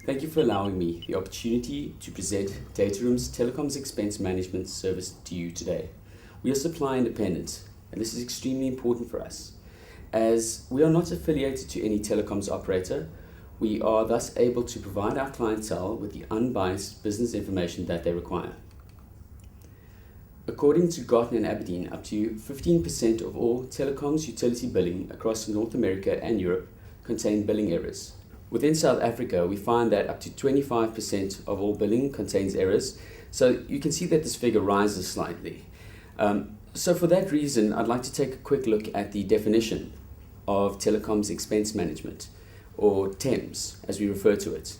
Thank you for allowing me the opportunity to present Dataroom's Telecoms Expense Management service to you today. We are supply independent, and this is extremely important for us. As we are not affiliated to any telecoms operator, we are thus able to provide our clientele with the unbiased business information that they require. According to Gartner and Aberdeen, up to 15% of all telecoms utility billing across North America and Europe contain billing errors. Within South Africa, we find that up to 25% of all billing contains errors, so you can see that this figure rises slightly. So for that reason, I'd like to take a quick look at the definition of telecoms expense management, or TEMS as we refer to it.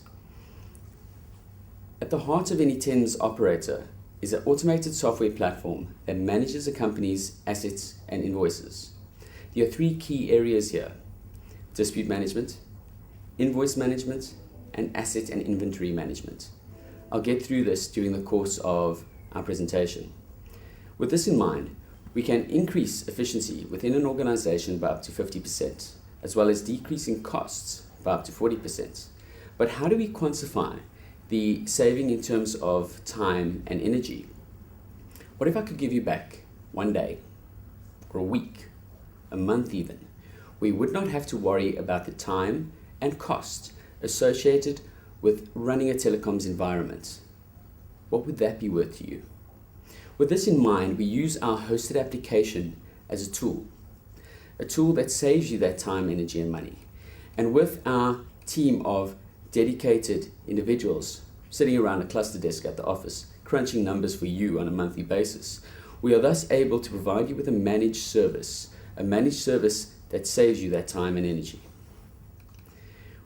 At the heart of any TEMS operator is an automated software platform that manages a company's assets and invoices. There are three key areas here: dispute management, invoice management, and asset and inventory management. I'll get through this during the course of our presentation. With this in mind, we can increase efficiency within an organization by up to 50%, as well as decreasing costs by up to 40%. But how do we quantify the saving in terms of time and energy? What if I could give you back one day, or a week, a month even? We would not have to worry about the time and cost associated with running a telecoms environment. What would that be worth to you? With this in mind, we use our hosted application as a tool that saves you that time, energy, and money. And with our team of dedicated individuals sitting around a cluster desk at the office, crunching numbers for you on a monthly basis, we are thus able to provide you with a managed service that saves you that time and energy.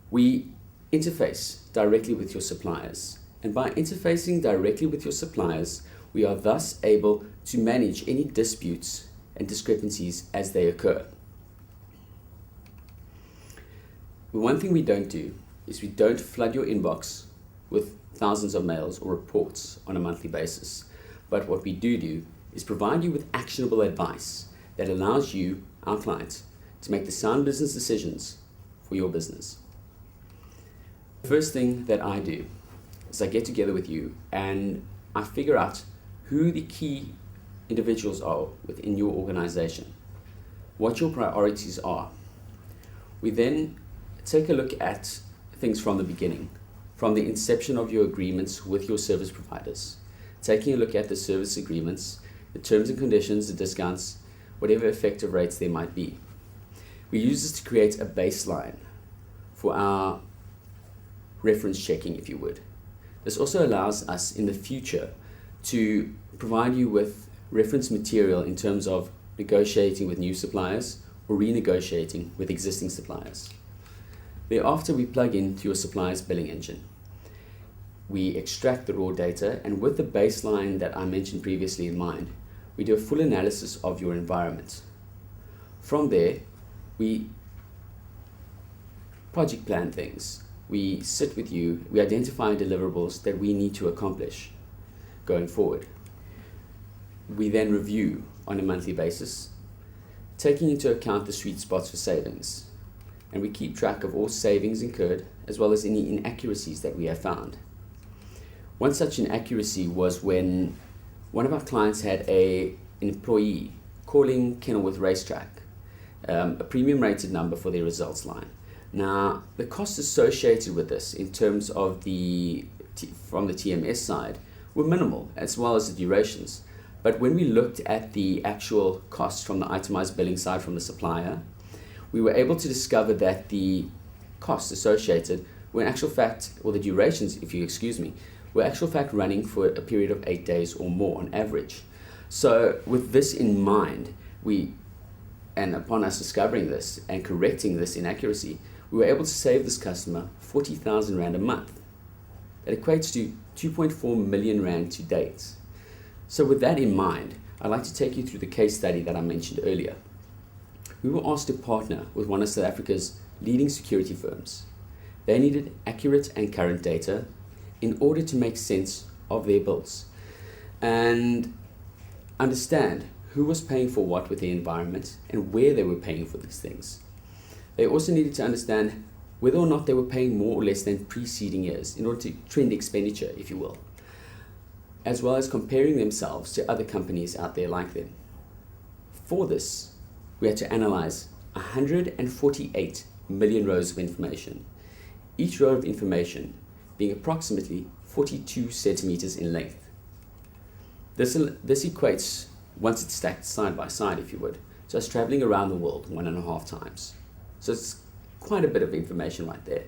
We interface directly with your suppliers, and by interfacing directly with your suppliers, we are thus able to manage any disputes and discrepancies as they occur. One thing we don't do is we don't flood your inbox with thousands of mails or reports on a monthly basis. But what we do is provide you with actionable advice that allows you, our client, to make the sound business decisions for your business. The first thing that I do is I get together with you and I figure out who the key individuals are within your organization, what your priorities are. We then take a look at things from the beginning, from the inception of your agreements with your service providers, taking a look at the service agreements, the terms and conditions, the discounts, whatever effective rates there might be. We use this to create a baseline for our reference checking, if you would. This also allows us in the future to provide you with reference material in terms of negotiating with new suppliers or renegotiating with existing suppliers. Thereafter, we plug into your supplier's billing engine. We extract the raw data, and with the baseline that I mentioned previously in mind, we do a full analysis of your environment. From there, we project plan things. We sit with you, we identify deliverables that we need to accomplish going forward. We then review on a monthly basis, taking into account the sweet spots for savings. And we keep track of all savings incurred, as well as any inaccuracies that we have found. One such inaccuracy was when one of our clients had an employee calling Kenilworth Racetrack, a premium rated number for their results line. Now, the costs associated with this in terms of from the TMS side were minimal, as well as the durations. But when we looked at the actual costs from the itemized billing side from the supplier, we were able to discover that the costs associated were in actual fact, or the durations, if you excuse me, were actual fact running for a period of 8 days or more on average. So with this in mind, and upon us discovering this and correcting this inaccuracy, we were able to save this customer 40,000 Rand a month. That equates to 2.4 million Rand to date. So with that in mind, I'd like to take you through the case study that I mentioned earlier. We were asked to partner with one of South Africa's leading security firms. They needed accurate and current data in order to make sense of their bills and understand who was paying for what with the environment and where they were paying for these things. They also needed to understand whether or not they were paying more or less than preceding years in order to trend expenditure, if you will, as well as comparing themselves to other companies out there like them. For this, we had to analyze 148 million rows of information, each row of information being approximately 42 centimeters in length. This equates, once it's stacked side by side, if you would, to us traveling around the world 1.5 times. So it's quite a bit of information right there.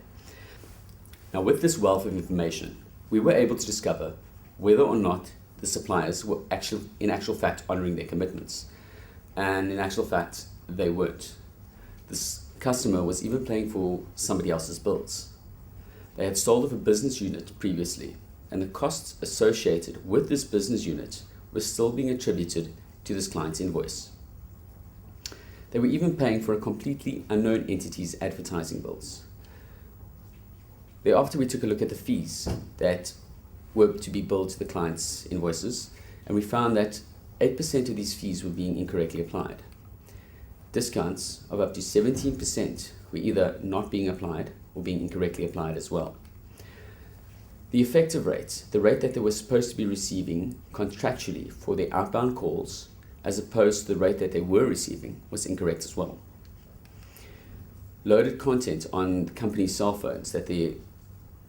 Now, with this wealth of information, we were able to discover whether or not the suppliers were in actual fact honoring their commitments. And in actual fact, they weren't. This customer was even paying for somebody else's bills. They had sold off a business unit previously, and the costs associated with this business unit were still being attributed to this client's invoice. They were even paying for a completely unknown entity's advertising bills. Thereafter, we took a look at the fees that were to be billed to the client's invoices, and we found that 8% of these fees were being incorrectly applied. Discounts of up to 17% were either not being applied or being incorrectly applied as well. The effective rate, the rate that they were supposed to be receiving contractually for their outbound calls, as opposed to the rate that they were receiving, was incorrect as well. Loaded content on the company's cell phones that the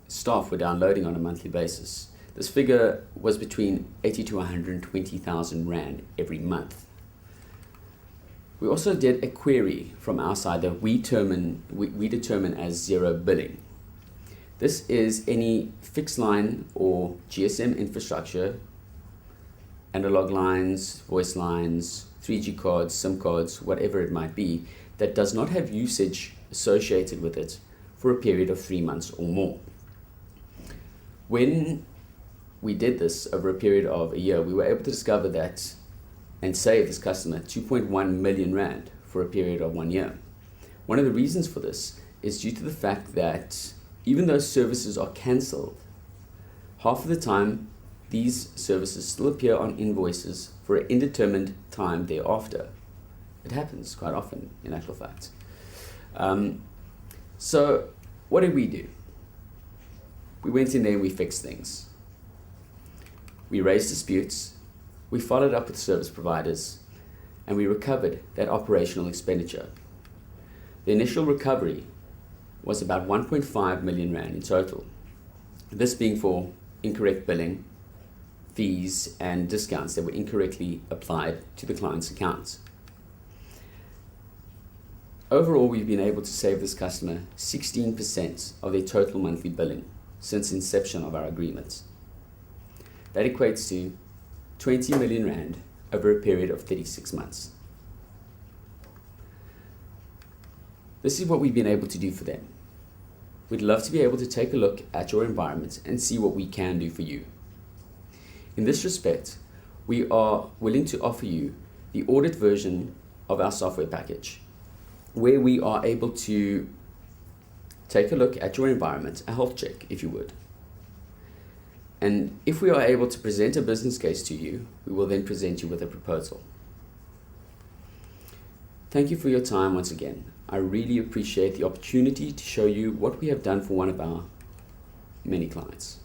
staff were downloading on a monthly basis. This figure was between 80 to 120,000 Rand every month. We also did a query from our side that we determine as zero billing. This is any fixed line or GSM infrastructure, analog lines, voice lines, 3G cards, SIM cards, whatever it might be, that does not have usage associated with it for a period of 3 months or more. When we did this over a period of a year, we were able to discover that and save this customer 2.1 million Rand for a period of 1 year. One of the reasons for this is due to the fact that even though services are cancelled, half of the time these services still appear on invoices for an indeterminate time thereafter. It happens quite often, in actual fact. So what did we do? We went in there and we fixed things. We raised disputes, we followed up with service providers, and we recovered that operational expenditure. The initial recovery was about 1.5 million Rand in total, this being for incorrect billing, fees, and discounts that were incorrectly applied to the client's accounts. Overall, we've been able to save this customer 16% of their total monthly billing since inception of our agreement. That equates to 20 million Rand over a period of 36 months. This is what we've been able to do for them. We'd love to be able to take a look at your environment and see what we can do for you. In this respect, we are willing to offer you the audit version of our software package, where we are able to take a look at your environment, a health check, if you would. And if we are able to present a business case to you, we will then present you with a proposal. Thank you for your time once again. I really appreciate the opportunity to show you what we have done for one of our many clients.